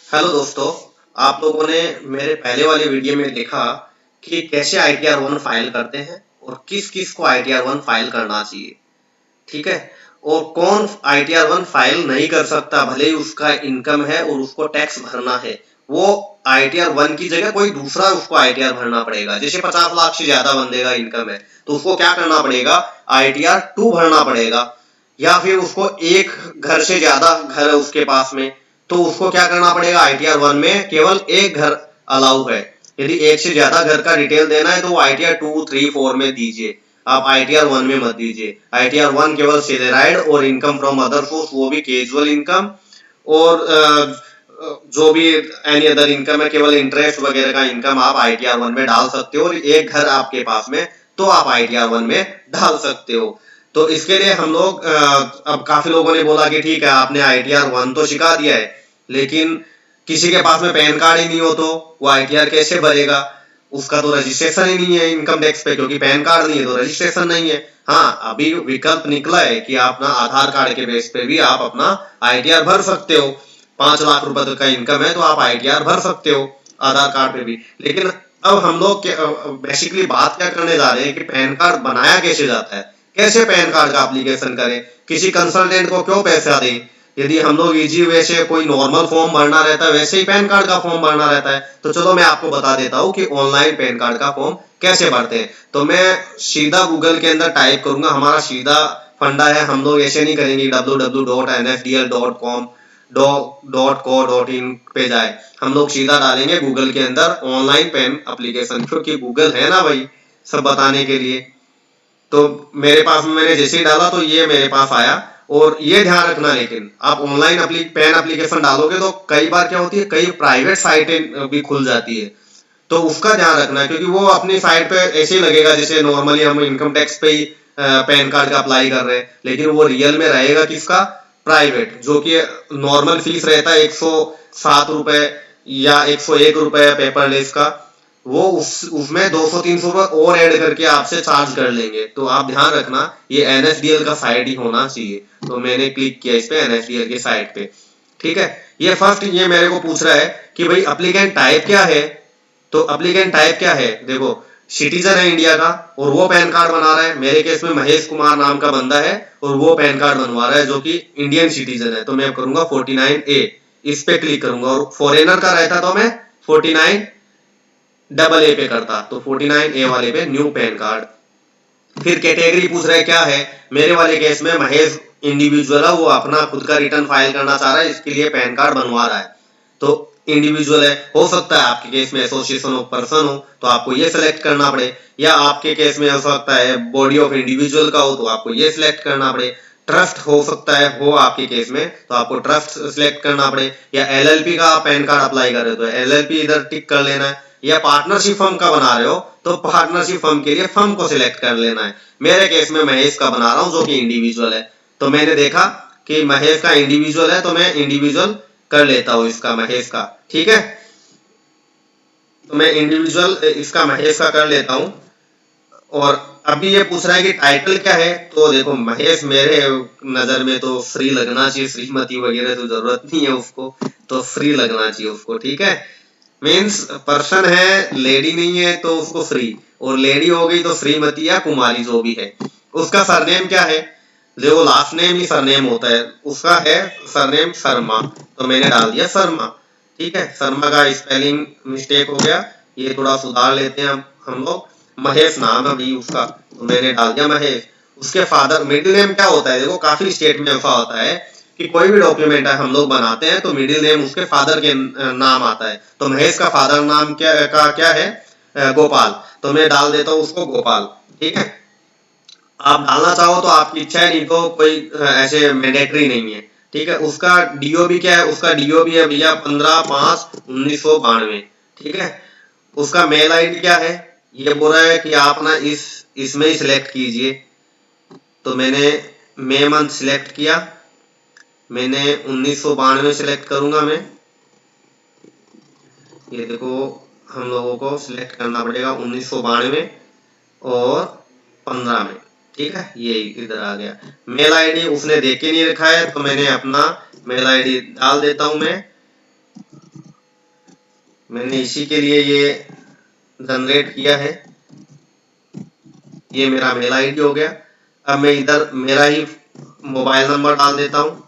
Hello दोस्तों। आप लोगों ने मेरे पहले वाले वीडियो में देखा कि कैसे ITR-1 फाइल करते हैं और किस किस को ITR-1 फाइल करना चाहिए। ठीक है। और कौन ITR-1 फाइल नहीं कर सकता, भले ही उसका इनकम है और उसको टैक्स भरना है। वो ITR-1 की जगह कोई दूसरा उसको ITR भरना पड़ेगा। जैसे 50 लाख से ज्यादा बंदे का इनकम है तो उसको क्या करना पड़ेगा, ITR-2 भरना पड़ेगा। या फिर उसको एक घर से ज्यादा घर है उसके पास में, तो उसको क्या करना पड़ेगा, ITR-1 में केवल एक घर अलाउ है। यदि एक से ज्यादा घर का डिटेल देना है तो वो ITR-2, 3, 4 में दीजिए, आप ITR-1 में मत दीजिए। ITR-1 केवल सैलराइड और इनकम फ्रॉम अदर सोर्स, वो भी कैजुअल इनकम, और जो भी एनी अदर इनकम है, केवल इंटरेस्ट वगैरह का इनकम आप ITR-1 में डाल सकते हो। और एक घर आपके पास में तो आप ITR-1 में डाल सकते हो। तो इसके लिए हम लोग अब काफी लोगों ने बोला कि ठीक है, आपने ITR-1 तो सिखा दिया है, लेकिन किसी के पास में पैन कार्ड ही नहीं हो तो वो ITR कैसे भरेगा। उसका तो रजिस्ट्रेशन ही नहीं है इनकम टैक्स पे, क्योंकि पैन कार्ड नहीं है तो रजिस्ट्रेशन नहीं है। हाँ, अभी विकल्प निकला है कि आप अपना आधार कार्ड के बेस पे भी आप अपना ITR भर सकते हो। 5 लाख रुपए तक का इनकम है तो आप ITR भर सकते हो आधार कार्ड पे भी। लेकिन अब हम लोग बेसिकली बात क्या करने जा रहे हैं कि पैन कार्ड बनाया कैसे जाता है, कैसे पैन कार्ड का एप्लीकेशन करें, किसी कंसल्टेंट को क्यों पैसा दें। यदि हम लोग इजी वे से कोई नॉर्मल फॉर्म भरना रहता है वैसे ही पैन कार्ड का फॉर्म भरना रहता है। तो चलो मैं आपको बता देता हूँ कि ऑनलाइन पैन कार्ड का फॉर्म कैसे भरते हैं। तो मैं सीधा गूगल के अंदर टाइप करूंगा, हमारा सीधा फंडा है, हम लोग ऐसे नहीं करेंगे www.nfdl.com .co.in पे जाए, हम लोग सीधा डालेंगे गूगल के अंदर ऑनलाइन पैन एप्लीकेशन, क्योंकि गूगल है ना भाई सब बताने के लिए। तो मेरे पास में मैंने जैसे ही डाला तो ये मेरे पास आया। और ये ध्यान रखना, लेकिन आप ऑनलाइन पैन एप्लीकेशन डालोगे तो कई बार क्या होती है, कई प्राइवेट साइटें भी खुल जाती है, तो उसका ध्यान रखना है। क्योंकि वो अपनी साइट पे ऐसे ही लगेगा जैसे नॉर्मली हम इनकम टैक्स पे ही पैन कार्ड का अप्लाई कर रहे हैं, लेकिन वो रियल में रहेगा किसका, प्राइवेट, जो कि नॉर्मल फीस रहता है 107 रुपए या 101 रुपए पेपरलेस का। वो उसमें 200-300 रुपए और ऐड करके आपसे चार्ज कर लेंगे। तो आप ध्यान रखना, ये NSDL का साइट ही होना चाहिए। तो मैंने क्लिक किया इस पे, NSDL के साइट पे। ठीक है। ये फर्स्ट ये मेरे को पूछ रहा है कि भाई अप्लीकेंट टाइप क्या है। तो अप्लीकेंट टाइप क्या है, देखो, सिटीजन है इंडिया का और वो पैन कार्ड बना रहा है। मेरे केस में महेश कुमार नाम का बंदा है और वो पैन कार्ड बनवा रहा है जो कि इंडियन सिटीजन है। तो मैं करूंगा 49A, इस पे क्लिक करूंगा। और फॉरेनर का रहता तो मैं 49AA पे करता, तो 49A वाले पे न्यू पैन कार्ड। फिर कैटेगरी पूछ रहा है क्या है, मेरे वाले केस में महेश इंडिविजुअल है, वो अपना खुद का रिटर्न फाइल करना चाह रहा है, इसके लिए पैन कार्ड बनवा रहा है, तो इंडिविजुअल है। हो सकता है आपके केस में एसोसिएशन ऑफ पर्सन हो तो आपको ये सिलेक्ट करना पड़े, या आपके केस में हो सकता है बॉडी ऑफ इंडिविजुअल का हो तो आपको ये सिलेक्ट करना पड़े। ट्रस्ट हो सकता है हो आपके केस में तो आपको ट्रस्ट सिलेक्ट करना पड़े, या LLP का आप पैन कार्ड अप्लाई कर रहे हो तो LLP इधर टिक कर लेना है, या पार्टनरशिप फर्म का बना रहे हो तो पार्टनरशिप फर्म के लिए फर्म को सिलेक्ट कर लेना है। मेरे केस में महेश का बना रहा हूं जो कि इंडिविजुअल है। तो मैंने देखा कि महेश का इंडिविजुअल है तो मैं इंडिविजुअल कर लेता हूं इसका, महेश का। ठीक है, तो मैं इंडिविजुअल इसका महेश का कर लेता हूं। और अभी ये पूछ रहा है कि टाइटल क्या है। तो देखो महेश मेरे नजर में तो फ्री लगना चाहिए, श्रीमती वगैरह तो जरूरत नहीं है उसको, तो फ्री लगना चाहिए उसको। ठीक है, मीन्स पर्सन है, लेडी नहीं है तो उसको फ्री, और लेडी हो गई तो श्रीमती या कुमारी जो भी है। उसका सरनेम क्या है, जो लास्ट नेम ही सरनेम होता है, उसका है सरनेम शर्मा, तो मैंने डाल दिया शर्मा। ठीक है, शर्मा का स्पेलिंग मिस्टेक हो गया, ये थोड़ा सुधार लेते हैं हम लोग। महेश नाम है भाई उसका, तो मैंने डाल दिया महेश। उसके फादर मिडिल नेम क्या होता है, देखो काफी स्टेट में ऐसा होता है कि कोई भी डॉक्यूमेंट है हम लोग बनाते हैं तो मिडिल नेम उसके फादर के नाम आता है। तो महेश का फादर नाम क्या है, गोपाल, तो मैं डाल देता हूँ उसको गोपाल। ठीक है, आप डालना चाहो तो आपकी इच्छा है, नहीं तो कोई ऐसे मैंडेटरी नहीं है। ठीक है, उसका DOB क्या है, उसका DOB है भैया 15/5/1992। ठीक है, उसका मेल ID क्या है, ये बोल रहा है कि आप ना इसमें ही सिलेक्ट कीजिए। तो मैंने मई मंथ सिलेक्ट किया, मैंने 1992 सिलेक्ट करूंगा मैं। ये देखो, हम लोगों को सिलेक्ट करना पड़ेगा 1992 और 15 में। ठीक है, ये इधर आ गया। मेल ID उसने दे के नहीं रखा है तो मैंने अपना मेल ID डाल देता हूं मैं। मैंने इसी के लिए ये जनरेट किया है। ये मेरा मेल आईडी हो गया। अब मैं इधर मेरा ही मोबाइल नंबर डाल देता हूँ।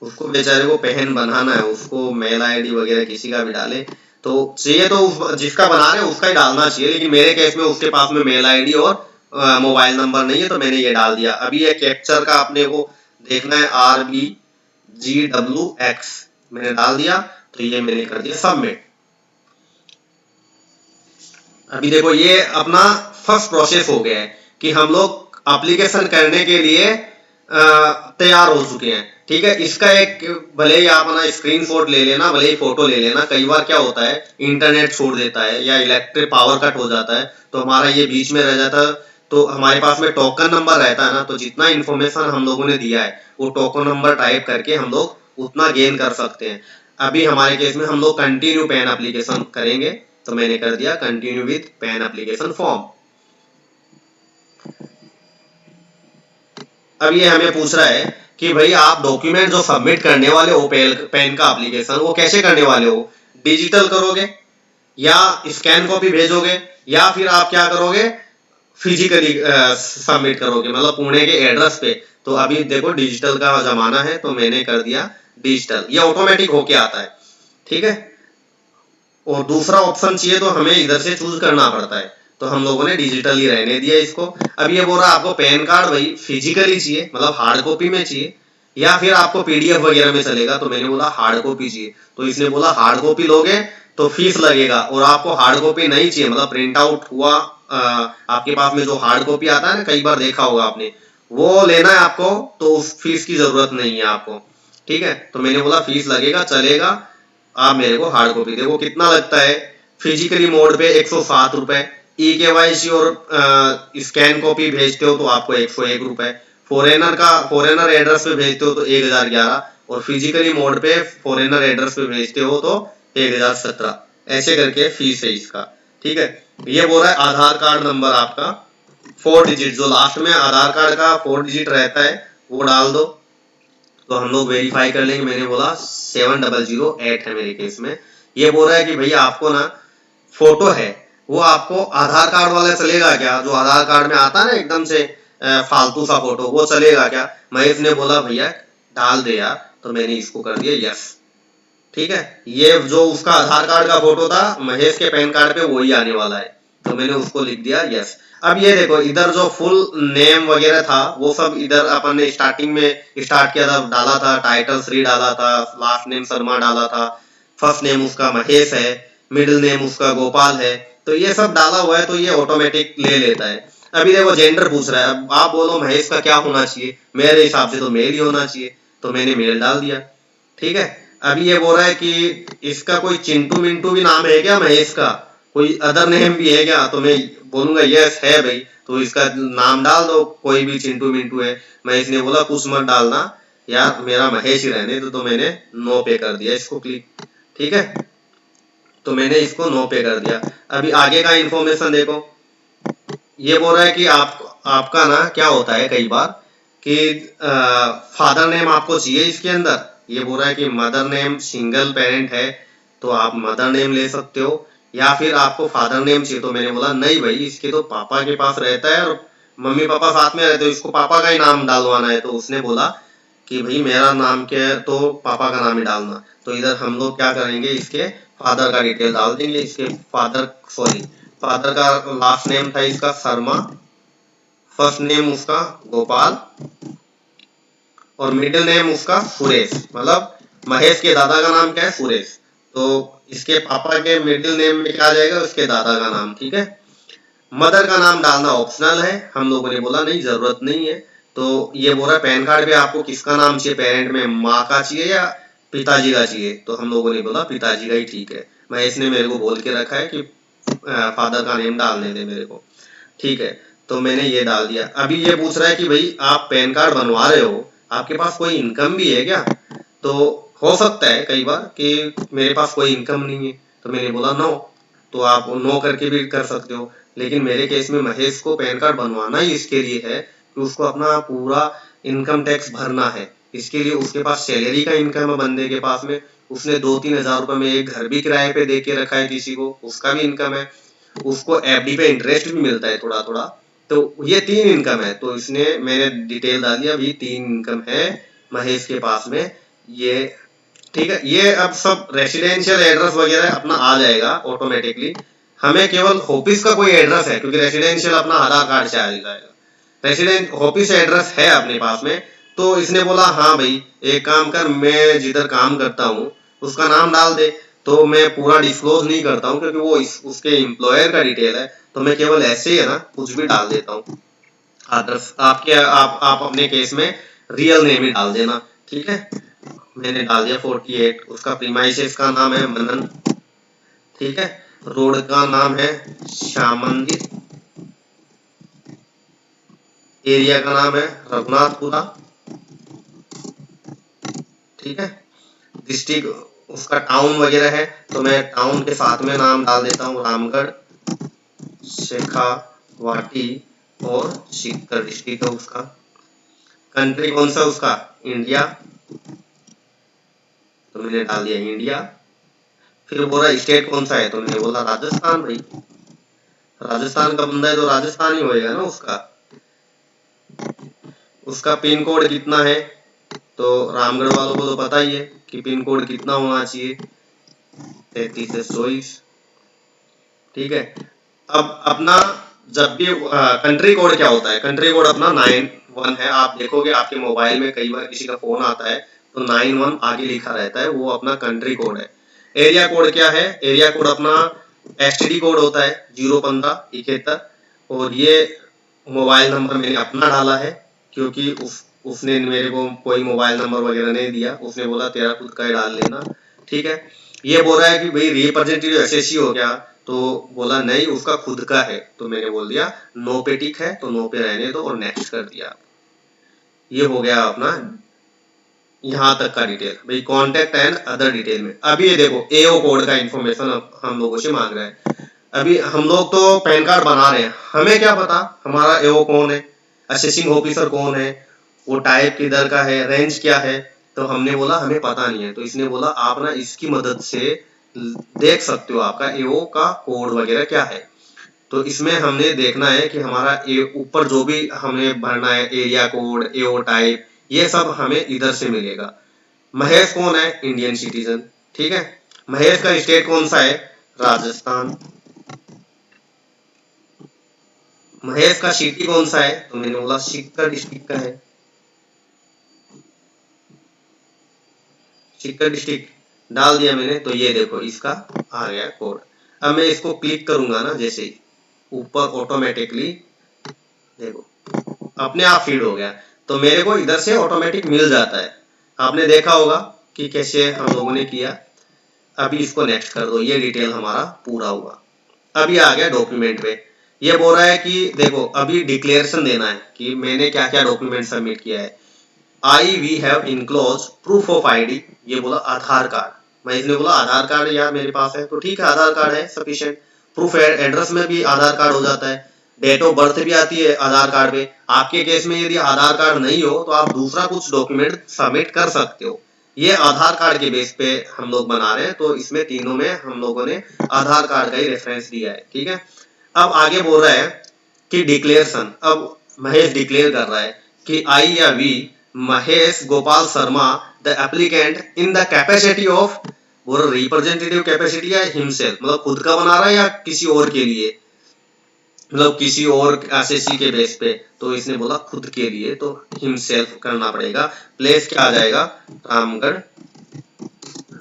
उसको बेचारे को पहन बनाना है, उसको मेल आईडी वगैरह किसी का भी डाले तो चाहिए, तो जिसका बना रहे हैं उसका ही डालना चाहिए, लेकिन मेरे केस में उसके पास में मेल आईडी और मोबाइल नंबर नहीं है, तो मैंने ये डाल दिया। अभी ये कैप्चर का अपने को देखना है, RBGWX मैंने डाल दिया, तो ये मैंने कर दिया सबमिट। अभी देखो ये अपना फर्स्ट प्रोसेस हो गया है कि हम लोग एप्लीकेशन करने के लिए तैयार हो चुके हैं। ठीक है, इसका एक भले ही आप अपना स्क्रीनशॉट ले लेना, भले ही फोटो ले लेना। कई बार क्या होता है, इंटरनेट छोड़ देता है या इलेक्ट्रिक पावर कट हो जाता है, तो हमारा ये बीच में रह जाता है। तो हमारे पास में टोकन नंबर रहता है ना, तो जितना इन्फॉर्मेशन हम लोगों ने दिया है वो टोकन नंबर टाइप करके हम लोग उतना गेन कर सकते हैं। अभी हमारे केस में हम लोग कंटिन्यू पैन एप्लीकेशन करेंगे, तो मैंने कर दिया continue with pan application form. अब ये हमें पूछ रहा है कि भाई आप डॉक्यूमेंट जो सबमिट करने वाले हो पैन का एप्लीकेशन, वो कैसे करने वाले हो? डिजिटल करोगे या स्कैन कॉपी भेजोगे या फिर आप क्या करोगे, फिजिकली सबमिट करोगे, मतलब पुणे के एड्रेस पे? तो अभी देखो डिजिटल का जमाना है, तो मैंने कर दिया डिजिटल। ये ऑटोमेटिक होके आता है। ठीक है, और दूसरा ऑप्शन चाहिए तो हमें इधर से चूज करना पड़ता है, तो हम लोगों ने डिजिटल ही रहने दिया इसको। अब ये बोल रहा है आपको पैन कार्ड भाई फिजिकली चाहिए, मतलब हार्ड कॉपी में चाहिए, या फिर आपको पीडीएफ वगैरह में चलेगा? तो मैंने बोला हार्ड कॉपी चाहिए। तो इसने बोला हार्ड कॉपी लोगे तो फीस लगेगा, और आपको हार्ड कॉपी नहीं चाहिए, मतलब प्रिंट आउट हुआ आपके पास में जो हार्ड कॉपी आता है ना, कई बार देखा होगा आपने, वो लेना है आपको, तो उस फीस की जरूरत नहीं है आपको। ठीक है, तो मैंने बोला फीस लगेगा, चलेगा, आप मेरे को हार्ड कॉपी देखो कितना लगता है। फिजिकली मोड पे 107 रुपए, ई-केवाईसी और स्कैन कॉपी भेजते हो तो आपको 101 रुपए, फॉरेनर एड्रेस पे भेजते हो तो 1011, और फिजिकली मोड पे फॉरेनर एड्रेस पे भेजते हो तो 1017, ऐसे करके फीस है इसका। ठीक है, ये बोल रहा है आधार कार्ड नंबर आपका 4 डिजिट, जो लास्ट में आधार कार्ड का 4 डिजिट रहता है वो डाल दो, तो हम लोग वेरीफाई कर लेंगे। मैंने बोला 7008 है मेरे केस में। ये बोल रहा है कि भैया आपको ना फोटो है, वो आपको आधार कार्ड वाला चलेगा क्या? जो आधार कार्ड में आता है ना एकदम से फालतू सा फोटो, वो चलेगा क्या? महेश ने बोला भैया डाल दे यार, तो मैंने इसको कर दिया यस। ठीक है, ये जो उसका आधार कार्ड का फोटो था महेश के पैन कार्ड पे वही आने वाला है, तो मैंने उसको लिख दिया यस। अब ये देखो इधर जो फुल नेम वगैरह था वो सब इधर अपन ने स्टार्टिंग में स्टार्ट किया था, डाला था टाइटल श्री डाला था, लास्ट नेम शर्मा डाला था, फर्स्ट नेम उसका महेश है, मिडिल नेम उसका गोपाल है, तो ये सब डाला हुआ है, तो ये ऑटोमेटिक ले लेता है। अभी देखो जेंडर पूछ रहा है, अब आप बोलो महेश का क्या होना चाहिए? मेरे हिसाब से तो मेल ही होना चाहिए, तो मैंने मेल डाल दिया। ठीक है, अभी ये बोल रहा है कि इसका कोई चिंटू मिंटू भी नाम है क्या महेश का, कोई अदर नेम भी है क्या? तो मैं बोलूंगा यस है भाई, तो इसका नाम डाल दो, कोई भी चिंटू मिंटू है। महेश ने बोला कुछ मत डालना यार, मेरा महेश ही रहने दो, तो मैंने नो पे कर दिया इसको क्लिक। ठीक है, तो मैंने इसको नो पे कर दिया। अभी आगे का इंफॉर्मेशन देखो, ये बोल रहा है कि आपका ना क्या होता है कई बार कि फादर नेम आपको चाहिए इसके अंदर। ये बोल रहा है कि मदर नेम सिंगल पेरेंट है तो आप मदर नेम ले सकते हो, या फिर आपको फादर नेम चाहिए। तो मैंने बोला नहीं भाई, इसके तो पापा के पास रहता है और मम्मी पापा साथ में रहते हो, इसको पापा का ही नाम डालवाना है। तो उसने बोला कि भाई मेरा नाम क्या है, तो पापा का नाम ही डालना। तो इधर हम लोग क्या करेंगे, इसके फादर का डिटेल डाल देंगे। इसके फादर का लास्ट नेम था इसका शर्मा, फर्स्ट नेम उसका गोपाल, और मिडिल नेम उसका सुरेश, मतलब महेश के दादा का नाम क्या है, सुरेश। तो इसके पापा के मिडिल नेम में क्या आ जाएगा, उसके दादा का नाम। ठीक है, मदर का नाम डालना ऑप्शनल है, हम लोगों ने बोला नहीं जरूरत नहीं है। तो ये बोल रहा है पैन कार्ड पे आपको किसका नाम चाहिए, पेरेंट में माँ का चाहिए या पिताजी का चाहिए? तो हम लोगों ने बोला पिताजी का ही ठीक है। महेश ने मेरे को बोल के रखा है कि फादर का नेम डालने दे मेरे को। ठीक है, तो मैंने ये डाल दिया। अभी ये पूछ रहा है कि भाई आप पैन कार्ड बनवा रहे हो, आपके पास कोई इनकम भी है क्या? तो हो सकता है कई बार कि मेरे पास कोई इनकम नहीं है, तो मैंने बोला नो, तो आप नो करके भी कर सकते हो। लेकिन मेरे केस में महेश को पैन कार्ड बनवाना ही इसके लिए है कि उसको अपना पूरा इनकम टैक्स भरना है। इसके लिए उसके पास सैलरी का इनकम है बंदे के पास में, उसने 2-3 हजार रुपए में एक घर भी किराए पे दे के रखा है किसी को, उसका भी इनकम है, उसको एफडी पे इंटरेस्ट भी मिलता है थोड़ा थोड़ा। तो ये 3 इनकम है। तो इसने मैंने डिटेल डाल दिया, अभी 3 इनकम है महेश के पास में ये। ठीक है, ये अब सब रेसिडेंशियल एड्रेस वगैरह अपना आ जाएगा ऑटोमेटिकली। हमें केवल ऑफिस का कोई एड्रेस है, क्योंकि रेसिडेंशियल अपना आधार कार्ड से आ जाएगा। रेसिडेंट ऑफिस एड्रेस है अपने पास में। तो इसने बोला हाँ भाई एक काम कर, मैं जिधर काम करता हूँ उसका नाम डाल दे। तो मैं पूरा डिस्क्लोज नहीं करता हूँ क्योंकि वो उसके एम्प्लॉयर का डिटेल है, तो मैं केवल ऐसे ही है ना कुछ भी डाल देता हूँ। अदर्स आप अपने केस में रियल नेम ही डाल देना। ठीक है, मैंने डाल दिया 48। उसका प्रीमाइसेस का नाम है मनन। ठीक है, रोड का नाम है श्याम मंदिर, एरिया का नाम है रघुनाथपुरा। ठीक है, डिस्ट्रिक्ट उसका टाउन वगैरह है, तो मैं टाउन के साथ में नाम डाल देता हूँ रामगढ़, शेखावाटी और सीकर डिस्ट्रिक्ट है उसका। कंट्री कौन सा उसका, इंडिया, तो मैंने डाल दिया इंडिया। फिर बोला स्टेट कौन सा है, तो मैंने बोला राजस्थान। भाई राजस्थान का बंदा है तो राजस्थान ही होएगा ना उसका। उसका पिन कोड कितना है, तो रामगढ़ वालों को तो पता ही है कि पिन कोड कितना होना चाहिए, 33 से 24। ठीक है, अब अपना जब भी कंट्री कोड क्या होता है, कंट्री कोड अपना 91 है। आप देखोगे आपके मोबाइल में कई बार किसी का फोन आता है तो 91 आगे लिखा रहता है, वो अपना कंट्री कोड है। एरिया कोड क्या है, एरिया कोड अपना एसटीडी कोड होता है 01571। और ये मोबाइल नंबर मैंने अपना डाला है क्योंकि उसने मेरे को कोई मोबाइल नंबर वगैरह नहीं दिया, उसने बोला तेरा खुद का ही डाल लेना। ठीक है, ये बोल रहा है कि भाई रिप्रेजेंटेटिव एसएससी हो गया, तो बोला नहीं उसका खुद का है, तो मैंने बोल दिया नो पे टिक है तो नो पे रहने दो और नेक्स्ट कर दिया। ये हो गया अपना यहाँ तक का डिटेल। भाई कॉन्टेक्ट एंड अदर डिटेल में अभी ये देखो एओ कोड का इंफॉर्मेशन हम लोगों से मांग रहा है। अभी हम लोग तो पैन कार्ड बना रहे हैं, हमें क्या पता हमारा एओ कौन है, असेसिंग ऑफिसर कौन है, वो टाइप किधर का है, रेंज क्या है। तो हमने बोला हमें पता नहीं है, तो इसने बोला आप ना इसकी मदद से देख सकते हो आपका एओ का कोड वगैरह क्या है। तो इसमें हमने देखना है कि हमारा ऊपर जो भी हमें भरना है एरिया कोड, एओ टाइप, ये सब हमें इधर से मिलेगा। महेश कौन है, इंडियन सिटीजन। ठीक है, महेश का स्टेट कौन सा है, राजस्थान। महेश का सिटी कौन सा है, तो मैंने बोला सीकर डिस्ट्रिक्ट का है, सीकर डिस्ट्रिक्ट डाल दिया मैंने। तो ये देखो इसका आ गया कोड। अब मैं इसको क्लिक करूंगा ना, जैसे ही ऊपर ऑटोमेटिकली देखो अपने आप फीड हो गया, तो मेरे को इधर से ऑटोमेटिक मिल जाता है। आपने देखा होगा कि कैसे हम लोगों ने किया। अभी इसको नेक्स्ट कर दो, ये डिटेल हमारा पूरा हुआ। अभी आ गया डॉक्यूमेंट पे। ये बोल रहा है कि देखो अभी डिक्लेरेशन देना है कि मैंने क्या क्या डॉक्यूमेंट सबमिट किया है। I we have enclose proof of ID, ये बोला आधार कार्ड। मैं इसने बोला आधार कार्ड यार मेरे पास है, तो ठीक है आधार कार्ड है सफिशिएंट। प्रूफ एड्रेस में भी आधार कार्ड हो जाता है, डेट ऑफ बर्थ भी आती है आधार कार्ड पे। आपके केस में यदि आधार कार्ड नहीं हो तो आप दूसरा कुछ डॉक्यूमेंट सबमिट कर सकते हो। ये आधार कार्ड के बेस पे हम लोग बना रहे हैं, तो इसमें तीनों में हम लोगों ने आधार कार्ड का ही रेफरेंस दिया है। ठीक है, अब आगे बोल रहा है कि डिक्लेरेशन। अब महेश डिक्लेयर कर रहा है कि आई या we Mahesh Gopal Sharma the applicant in the capacity of, बोल रिप्रेजेंटेटिव कैपेसिटी या हिमसेल्फ, मतलब खुद का बना रहा है या किसी और के लिए, मतलब किसी और एसएससी के बेस पे। तो इसने बोला खुद के लिए, तो हिमसेल्फ करना पड़ेगा। प्लेस क्या आ जाएगा, रामगढ़,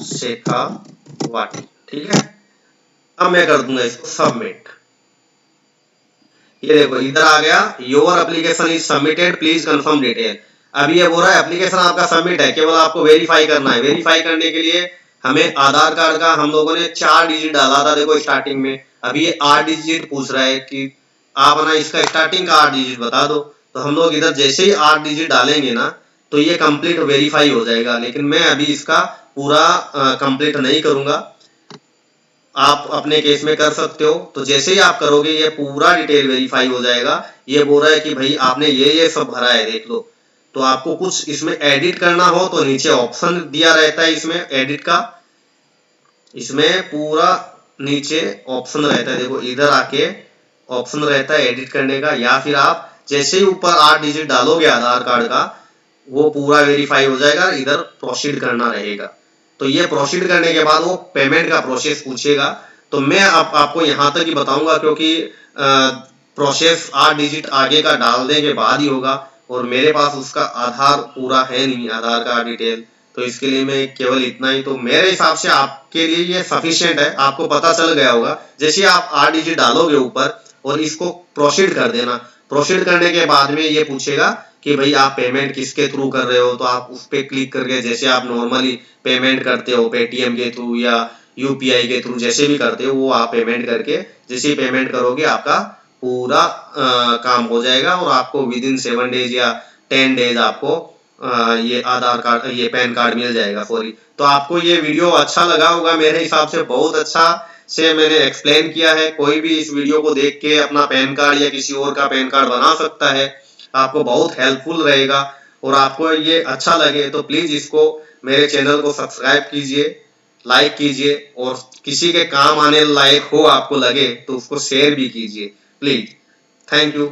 शेखावाटी। ठीक है, अब मैं कर दूंगा इसको सबमिट। ये देखो इधर आ गया your application is submitted please confirm detail. अभी ये बोल रहा है एप्लीकेशन आपका सबमिट है, केवल आपको वेरीफाई करना है। वेरीफाई करने के लिए हमें आधार कार्ड का हम लोगों ने 4 डिजिट डाला था देखो स्टार्टिंग में। अभी ये 8 डिजिट पूछ रहा है कि आप ना इसका स्टार्टिंग का 8 डिजिट बता दो। तो हम लोग इधर जैसे ही 8 डिजिट डालेंगे ना तो ये कंप्लीट वेरीफाई हो जाएगा। लेकिन मैं अभी इसका पूरा कंप्लीट नहीं करूंगा, आप अपने केस में कर सकते हो। तो जैसे ही आप करोगे ये पूरा डिटेल वेरीफाई हो जाएगा। ये बोल रहा है कि भाई आपने ये सब भरा है देख लो। तो आपको कुछ इसमें एडिट करना हो तो नीचे ऑप्शन दिया रहता है इसमें एडिट का, इसमें पूरा नीचे ऑप्शन रहता है, देखो इधर आके ऑप्शन रहता है एडिट करने का, या फिर आप जैसे ही ऊपर 8 डिजिट डालोगे आधार कार्ड का वो पूरा वेरीफाई हो जाएगा, इधर प्रोसीड करना रहेगा। तो ये प्रोसीड करने के बाद वो पेमेंट का प्रोसेस पूछेगा। तो मैं आपको यहाँ तक ही बताऊंगा क्योंकि प्रोसेस 8 डिजिट आगे का डालने के बाद ही होगा, और मेरे पास उसका आधार पूरा है नहीं, आधार का डिटेल, तो इसके लिए मैं केवल इतना ही, तो मेरे हिसाब से आपके लिए ये सफिशिएंट है, आपको पता चल गया होगा। जैसे आप 8 डिजिट डालोगे ऊपर और इसको प्रोसीड कर देना, प्रोसीड करने के बाद में ये पूछेगा कि भाई आप पेमेंट किसके थ्रू कर रहे हो, तो आप उस पर क्लिक करके जैसे आप नॉर्मली पेमेंट करते हो पेटीएम के थ्रू या यूपीआई के थ्रू जैसे भी करते हो वो आप पेमेंट करके जैसे ही पेमेंट करोगे आपका पूरा काम हो जाएगा, और आपको विद इन 7 डेज या 10 डेज आपको ये आधार कार्ड ये पैन कार्ड मिल जाएगा। सॉरी, तो आपको ये वीडियो अच्छा लगा होगा, मेरे हिसाब से बहुत अच्छा से मैंने एक्सप्लेन किया है। कोई भी इस वीडियो को देख के अपना पैन कार्ड या किसी और का पैन कार्ड बना सकता है, आपको बहुत हेल्पफुल रहेगा। और आपको ये अच्छा लगे तो प्लीज इसको मेरे चैनल को सब्सक्राइब कीजिए, लाइक कीजिए, और किसी के काम आने लायक हो आपको लगे तो उसको शेयर भी कीजिए प्लीज। Thank you.